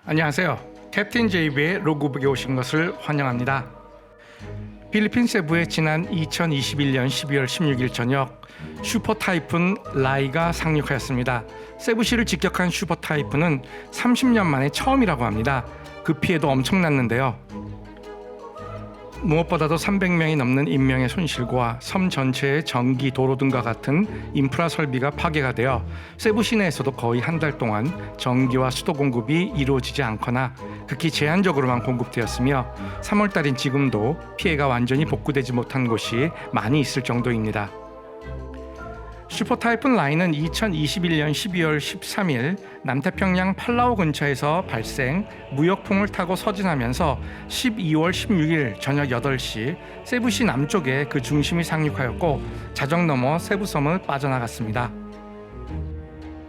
안녕하세요. 캡틴 제이비의 로그북에 오신 것을 환영합니다. 필리핀 세부에 지난 2021년 12월 16일 저녁 슈퍼 타이푼 라이가 상륙하였습니다. 세부시를 직격한 슈퍼 타이푼은 30년 만에 처음이라고 합니다. 그 피해도 엄청났는데요. 무엇보다도 300명이 넘는 인명의 손실과 섬 전체의 전기, 도로 등과 같은 인프라 설비가 파괴가 되어 세부 시내에서도 거의 한 달 동안 전기와 수도 공급이 이루어지지 않거나 극히 제한적으로만 공급되었으며 3월 달인 지금도 피해가 완전히 복구되지 못한 곳이 많이 있을 정도입니다. 슈퍼 타이푼 라이는 2021년 12월 13일 남태평양 팔라우 근처에서 발생, 무역풍을 타고 서진하면서 12월 16일 저녁 8시 세부시 남쪽에 그 중심이 상륙하였고 자정 넘어 세부섬을 빠져나갔습니다.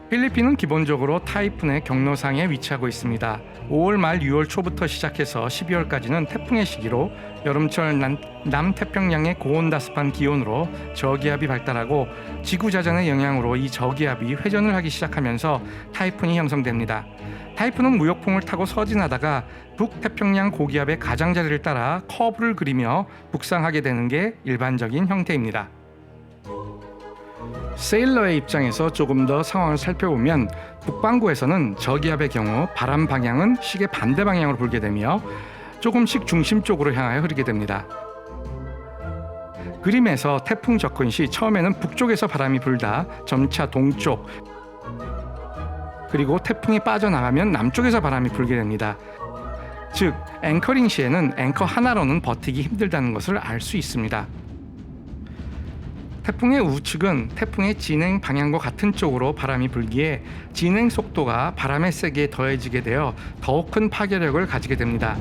필리핀은 기본적으로 타이푼의 경로상에 위치하고 있습니다. 5월 말 6월 초부터 시작해서 12월까지는 태풍의 시기로 여름철 남태평양의 고온다습한 기온으로 저기압이 발달하고 지구자전의 영향으로 이 저기압이 회전을 하기 시작하면서 타이푼이 형성됩니다. 타이푼은 무역풍을 타고 서진하다가 북태평양 고기압의 가장자리를 따라 커브를 그리며 북상하게 되는 게 일반적인 형태입니다. 세일러의 입장에서 조금 더 상황을 살펴보면 북반구에서는 저기압의 경우 바람 방향은 시계 반대 방향으로 불게 되며 조금씩 중심 쪽으로 향하여 흐르게 됩니다. 그림에서 태풍 접근 시 처음에는 북쪽에서 바람이 불다 점차 동쪽, 그리고 태풍이 빠져나가면 남쪽에서 바람이 불게 됩니다. 즉 앵커링 시에는 앵커 하나로는 버티기 힘들다는 것을 알 수 있습니다. 태풍의 우측은 태풍의 진행 방향과 같은 쪽으로 바람이 불기에 진행 속도가 바람의 세기에 더해지게 되어 더욱 큰 파괴력을 가지게 됩니다.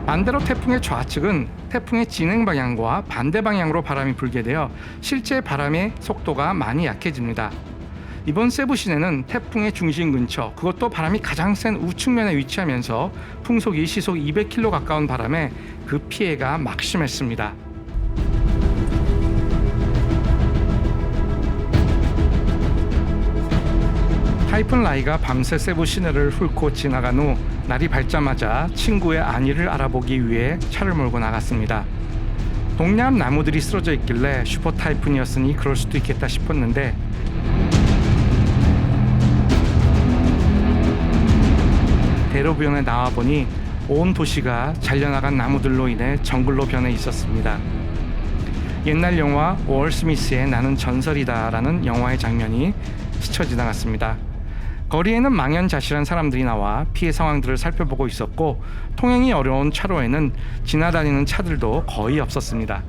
반대로 태풍의 좌측은 태풍의 진행 방향과 반대 방향으로 바람이 불게 되어 실제 바람의 속도가 많이 약해집니다. 이번 세부 시내는 태풍의 중심 근처, 그것도 바람이 가장 센 우측면에 위치하면서 풍속이 시속 200km 가까운 바람에 그 피해가 막심했습니다. 타이푼 라이가 밤새 세부 시내를 훑고 지나간 후 날이 밝자마자 친구의 안위를 알아보기 위해 차를 몰고 나갔습니다. 동네 앞 나무들이 쓰러져 있길래 슈퍼 타이푼이었으니 그럴 수도 있겠다 싶었는데 대로변에 나와보니 온 도시가 잘려나간 나무들로 인해 정글로 변해 있었습니다. 옛날 영화 월 스미스의 나는 전설이다 라는 영화의 장면이 스쳐 지나갔습니다. 거리에는 망연자실한 사람들이 나와 피해 상황들을 살펴보고 있었고 통행이 어려운 차로에는 지나다니는 차들도 거의 없었습니다.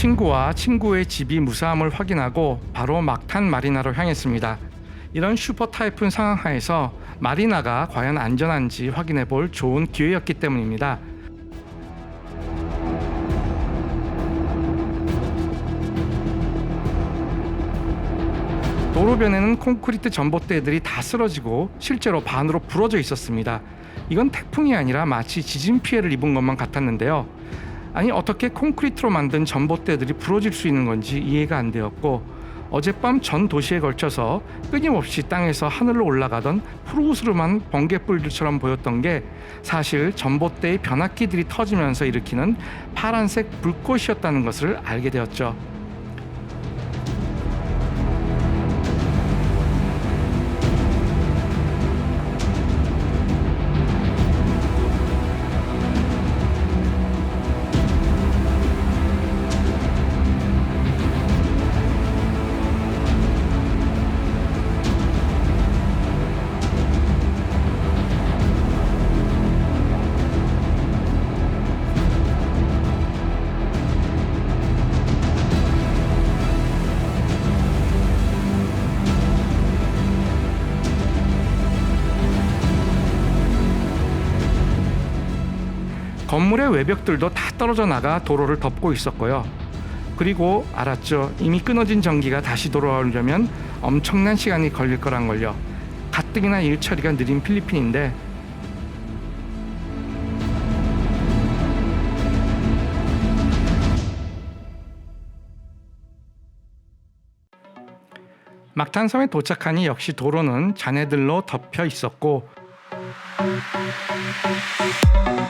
친구와 친구의 집이 무사함을 확인하고 바로 막탄 마리나로 향했습니다. 이런 슈퍼 타이푼 상황 하에서 마리나가 과연 안전한지 확인해 볼 좋은 기회였기 때문입니다. 도로변에는 콘크리트 전봇대들이 다 쓰러지고 실제로 반으로 부러져 있었습니다. 이건 태풍이 아니라 마치 지진 피해를 입은 것만 같았는데요. 아니 어떻게 콘크리트로 만든 전봇대들이 부러질 수 있는 건지 이해가 안 되었고 어젯밤 전 도시에 걸쳐서 끊임없이 땅에서 하늘로 올라가던 푸르스름한 번개불들처럼 보였던 게 사실 전봇대의 변압기들이 터지면서 일으키는 파란색 불꽃이었다는 것을 알게 되었죠. 건물의 외벽들도 다 떨어져 나가 도로를 덮고 있었고요. 그리고 알았죠. 이미 끊어진 전기가 다시 돌아오려면 엄청난 시간이 걸릴 거란 걸요. 가뜩이나 일 처리가 느린 필리핀인데 막탄섬에 도착하니 역시 도로는 잔해들로 덮여 있었고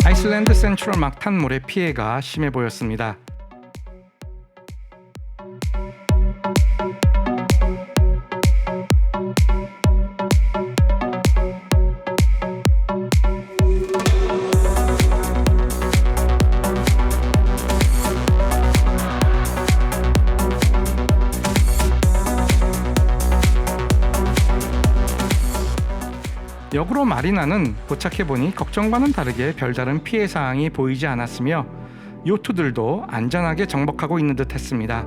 아이슬란드 센트럴 막탄몰의 피해가 심해 보였습니다. 역으로 마리나는 도착해보니 걱정과는 다르게 별다른 피해 사항이 보이지 않았으며 요트들도 안전하게 정복하고 있는 듯 했습니다.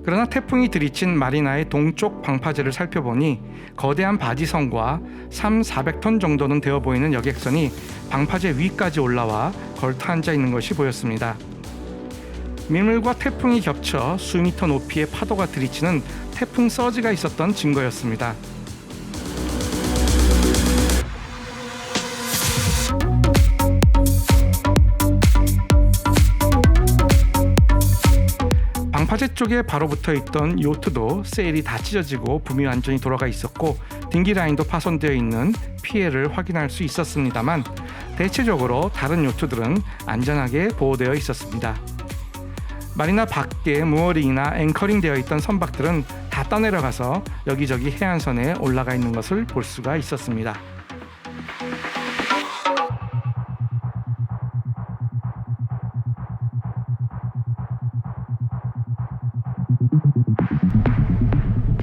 그러나 태풍이 들이친 마리나의 동쪽 방파제를 살펴보니 거대한 바지선과 3,400톤 정도는 되어 보이는 여객선이 방파제 위까지 올라와 걸터 앉아 있는 것이 보였습니다. 민물과 태풍이 겹쳐 수미터 높이의 파도가 들이치는 태풍 서지가 있었던 증거였습니다. 방파제 쪽에 바로 붙어있던 요트도 세일이 다 찢어지고 붐이 완전히 돌아가 있었고 딩기 라인도 파손되어 있는 피해를 확인할 수 있었습니다만 대체적으로 다른 요트들은 안전하게 보호되어 있었습니다. 마리나 밖에 무어링이나 앵커링 되어 있던 선박들은 다 떠내려가서 여기저기 해안선에 올라가 있는 것을 볼 수가 있었습니다.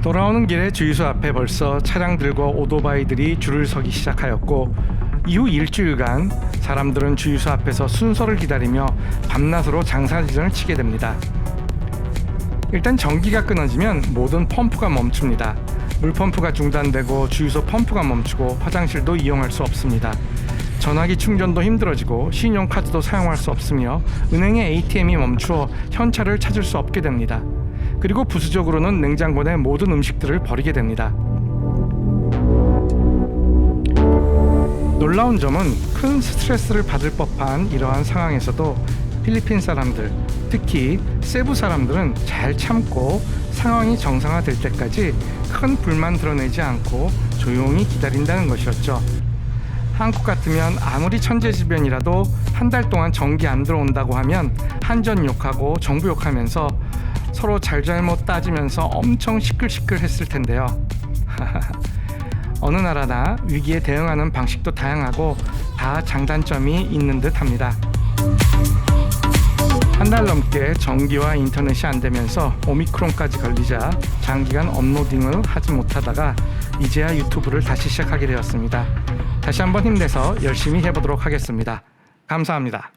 돌아오는 길에 주유소 앞에 벌써 차량들과 오토바이들이 줄을 서기 시작하였고 이후 일주일간 사람들은 주유소 앞에서 순서를 기다리며 밤낮으로 장사진을 치게 됩니다. 일단 전기가 끊어지면 모든 펌프가 멈춥니다. 물펌프가 중단되고 주유소 펌프가 멈추고 화장실도 이용할 수 없습니다. 전화기 충전도 힘들어지고 신용카드도 사용할 수 없으며 은행의 ATM이 멈추어 현찰을 찾을 수 없게 됩니다. 그리고 부수적으로는 냉장고 내 모든 음식들을 버리게 됩니다. 놀라운 점은 큰 스트레스를 받을 법한 이러한 상황에서도 필리핀 사람들, 특히 세부 사람들은 잘 참고 상황이 정상화될 때까지 큰 불만 드러내지 않고 조용히 기다린다는 것이었죠. 한국 같으면 아무리 천재지변이라도 한 달 동안 전기 안 들어온다고 하면 한전 욕하고 정부 욕하면서 서로 잘잘못 따지면서 엄청 시끌시끌 했을 텐데요. 어느 나라나 위기에 대응하는 방식도 다양하고 다 장단점이 있는 듯 합니다. 한 달 넘게 전기와 인터넷이 안 되면서 오미크론까지 걸리자 장기간 업로딩을 하지 못하다가 이제야 유튜브를 다시 시작하게 되었습니다. 다시 한번 힘내서 열심히 해보도록 하겠습니다. 감사합니다.